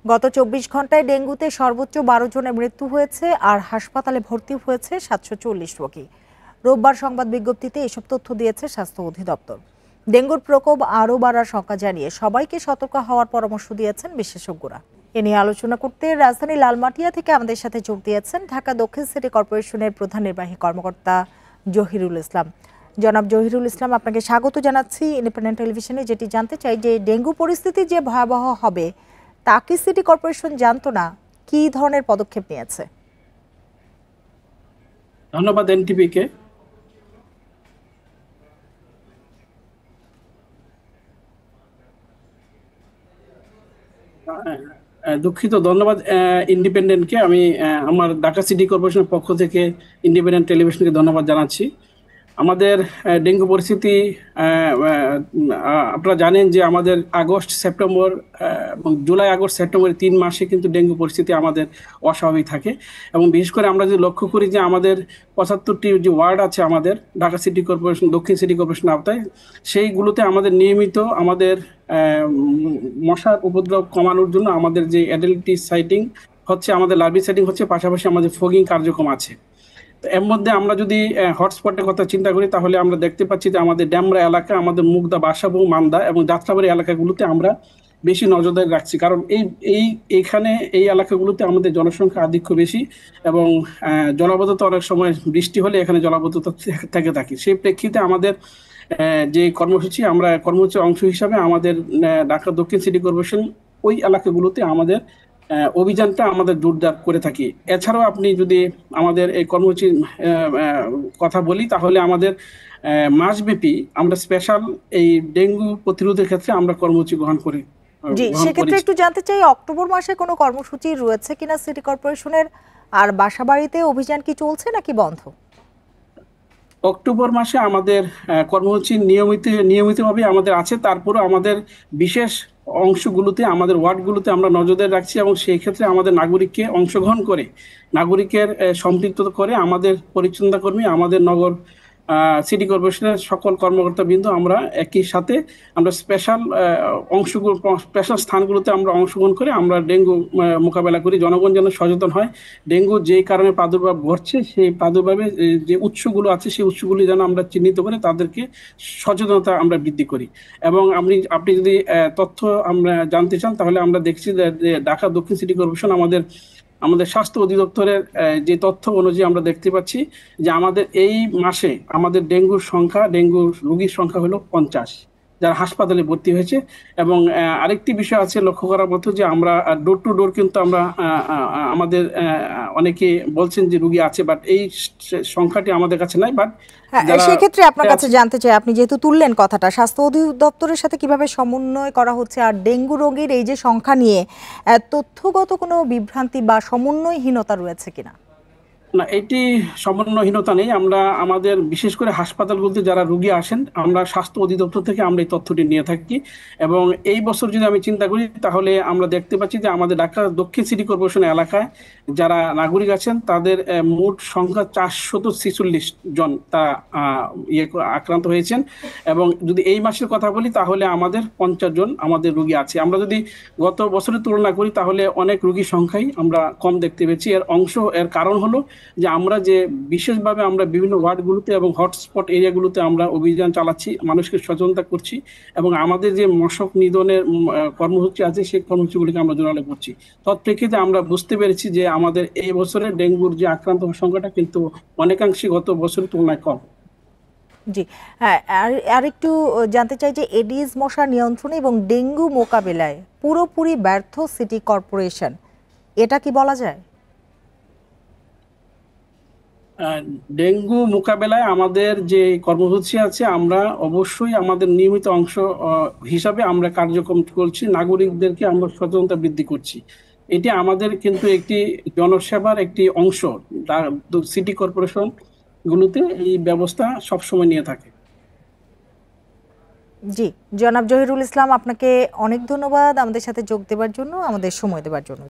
গত ২৪ ঘন্টায় ডেঙ্গুতে সর্বোচ্চ ১২ জনের মৃত্যু হয়েছে আর হাসপাতালে ভর্তি হয়েছে ৭৪০ রোগী। রোববার সংবাদ বিজ্ঞপ্তিতে এসব তথ্য দিয়েছে স্বাস্থ্য অধিদপ্তর। ডেঙ্গুর প্রকোপ আরও বাড়ার শঙ্কা জানিয়ে সবাইকে সতর্ক হওয়ার পরামর্শ দিয়েছেন বিশেষজ্ঞরা। এ নিয়ে আলোচনা করতে রাজধানী লালমাটিয়া থেকে আমাদের সাথে যোগ দিয়েছেন ঢাকা দক্ষিণ সিটি কর্পোরেশনের প্রধান নির্বাহী কর্মকর্তা জহিরুল ইসলাম। জনাব জহিরুল ইসলাম, আপনাকে স্বাগত জানাচ্ছি ইন্ডিপেন্ডেন্ট টেলিভিশনে। যেটি জানতে চাই যে ডেঙ্গু পরিস্থিতি যে ভয়াবহ হবে তা কি সিটি কর্পোরেশন জানতো না? কি ধরনের পদক্ষেপ নিয়েছে? ধন্যবাদ এনটিভি কে। দুঃখিত, ধন্যবাদ ইন্ডিপেন্ডেন্টকে। আমি আমার ঢাকা সিটি কর্পোরেশনের পক্ষ থেকে ইন্ডিপেন্ডেন্ট টেলিভিশনকে ধন্যবাদ জানাচ্ছি। আমাদের ডেঙ্গু পরিস্থিতি, আপনারা জানেন যে আমাদের আগস্ট সেপ্টেম্বর এবং জুলাই আগস্ট সেপ্টেম্বর ৩ মাসে কিন্তু ডেঙ্গু পরিস্থিতি আমাদের অস্বাভাবিক থাকে। এবং বিশেষ করে আমরা যদি লক্ষ্য করি যে আমাদের ৭৫টি যে ওয়ার্ড আছে আমাদের ঢাকা সিটি কর্পোরেশন, দক্ষিণ সিটি কর্পোরেশন আওতায়, সেইগুলোতে আমাদের নিয়মিত আমাদের মশার উপদ্রব কমানোর জন্য আমাদের যে অ্যাডাল্টি সাইটিং হচ্ছে, আমাদের লার্ভি সাইটিং হচ্ছে, পাশাপাশি আমাদের ফগিং কার্যক্রম আছে। এর মধ্যে আমরা যদি হটস্পটের কথা চিন্তা করি তাহলে আমরা দেখতে পাচ্ছি যে আমাদের ড্যামরা এলাকা, আমাদের মুগদা, বাসাবো, মান্দা এবং যাত্রাবাড়ি এলাকাগুলোতে আমরা বেশি নজরদারি রাখছি। কারণ এইখানে এই এলাকাগুলোতে আমাদের জনসংখ্যা আধিক্য বেশি এবং জলাবদ্ধতা, অনেক সময় বৃষ্টি হলে এখানে জলাবদ্ধতা থেকে থাকে। সেই প্রেক্ষিতে আমাদের যে কর্মসূচির অংশ হিসাবে আমাদের ঢাকা দক্ষিণ সিটি কর্পোরেশন ওই এলাকাগুলোতে আমাদের অভিযানটা আমাদের জোরদার করে থাকি। এছাড়াও আপনি যদি আমাদের এই কর্মসূচির কথা বলি তাহলে আমাদের মাসব্যাপী আমরা স্পেশাল এই ডেঙ্গু প্রতিরোধের ক্ষেত্রে আমরা কর্মসূচি গ্রহণ করি। জি, সেক্ষেত্রে একটু জানতে চাই অক্টোবর মাসে কোনো কর্মসূচি রয়েছে কিনা সিটি কর্পোরেশনের, আর বাসাবাড়িতে অভিযান কি চলছে নাকি বন্ধ? অক্টোবর মাসে আমাদের কর্মসূচি নিয়মিতভাবে আমাদের আছে। তারপরে আমাদের বিশেষ অংশগুলোতে, আমাদের ওয়ার্ডগুলোতে আমরা নজরদারি রাখছি এবং সেই ক্ষেত্রে আমাদের নাগরিককে অংশগ্রহণ করে, নাগরিকের সম্পৃক্ত করে আমাদের পরিচ্ছন্নতা কর্মী, আমাদের নগর সিটি কর্পোরেশনের সকল কর্মকর্তাবৃন্দ আমরা একই সাথে আমরা স্পেশাল স্থানগুলোতে আমরা অংশগ্রহণ করে আমরা ডেঙ্গু মোকাবেলা করি। জনগণ যেন সচেতন হয়, ডেঙ্গু যেই কারণে প্রাদুর্ভাব ঘটছে সেই প্রাদুর্ভাবের যে উৎসগুলো আছে সেই উৎসগুলি যেন আমরা চিহ্নিত করে তাদেরকে সচেতনতা আমরা বৃদ্ধি করি। এবং আপনি যদি তথ্য আমরা জানতে চান তাহলে আমরা দেখছি যে ঢাকা দক্ষিণ সিটি কর্পোরেশন আমাদের স্বাস্থ্য অধিদপ্তরের যে তথ্য অনুযায়ী আমরা দেখতে পাচ্ছি যে আমাদের এই মাসে আমাদের ডেঙ্গু রোগীর সংখ্যা হলো ৫০, যারা হাসপাতালে ভর্তি হয়েছে। এবং আরেকটি বিষয় আছে লক্ষ্য করার মতো যে আমরা ডোর টু ডোর কিন্তু আমরা আমাদের অনেকে বলছেন যে রোগী আছে, বাট এই সংখ্যাটি আমাদের কাছে নাই। বাট সেক্ষেত্রে আপনার কাছে জানতে চাই, আপনি যেহেতু তুললেন কথাটা, স্বাস্থ্য অধিদপ্তরের সাথে কিভাবে সমন্বয় করা হচ্ছে, আর ডেঙ্গু রোগীর এই যে সংখ্যা নিয়ে তথ্যগত কোনো বিভ্রান্তি বা সমন্বয়হীনতা রয়েছে কিনা? না, এটি সমন্বয়হীনতা নেই। আমরা আমাদের বিশেষ করে হাসপাতালগুলোতে যারা রোগী আসেন, আমরা স্বাস্থ্য অধিদপ্তর থেকে আমরা এই তথ্যটি নিয়ে থাকি। এবং এই বছর যদি আমি চিন্তা করি তাহলে আমরা দেখতে পাচ্ছি যে আমাদের ঢাকা দক্ষিণ সিটি কর্পোরেশন এলাকায় যারা নাগরিক আছেন তাদের মোট সংখ্যা ৪৪৬ জন তা আক্রান্ত হয়েছেন। এবং যদি এই মাসের কথা বলি তাহলে আমাদের ৫০ জন আমাদের রোগী আছে। আমরা যদি গত বছরের তুলনা করি তাহলে অনেক রোগীর সংখ্যাই আমরা কম দেখতে পেয়েছি। এর কারণ হলো যে আমরা যে বিশেষভাবে আমরা বিভিন্ন ওয়ার্ডগুলোতে এবং হটস্পট এরিয়াগুলোতে আমরা অভিযান চালাচ্ছি, মানুষকে সচেতনতা করছি এবং আমাদের যে মশক নিধনের কর্মসূচি আছে সেই কর্মসূচিগুলিকে আমরা জোরালো করছি। তৎপ্রেক্ষিতে আমরা বুঝতে পেরেছি যে আমাদের এই বছরের ডেঙ্গুর যে আক্রান্ত সংখ্যাটা কিন্তু অনেকাংশে গত বছরের তুলনায় কম। জি, হ্যাঁ, আর একটু জানতে চাই যে এডিস মশা নিয়ন্ত্রণে এবং ডেঙ্গু মোকাবিলায় পুরোপুরি ব্যর্থ সিটি কর্পোরেশন, এটা কি বলা যায়? ডেঙ্গু মোকাবেলায় আমাদের যে কর্মসূচি আছে আমরা অবশ্যই আমাদের নিয়মিত অংশ হিসাবে আমরা কার্যক্রম করছি, নাগরিকদেরকে আমরা সচেতনতা বৃদ্ধি করছি। এটি আমাদের কিন্তু একটি জনসেবার একটি অংশ। সিটি কর্পোরেশন গুলোতে এই ব্যবস্থা সবসময় নিয়ে থাকে। জি, জনাব জহিরুল ইসলাম, আপনাকে অনেক ধন্যবাদ আমাদের সাথে যোগ দেওয়ার জন্য, আমাদের সময় দেওয়ার জন্য।